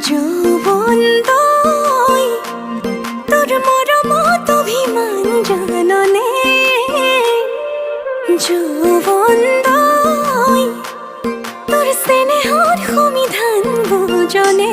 যৌবন তই তোর মরমত অভিমান জাননে, যৌবন তই তোর স্নেহর সমিধান বুজনে।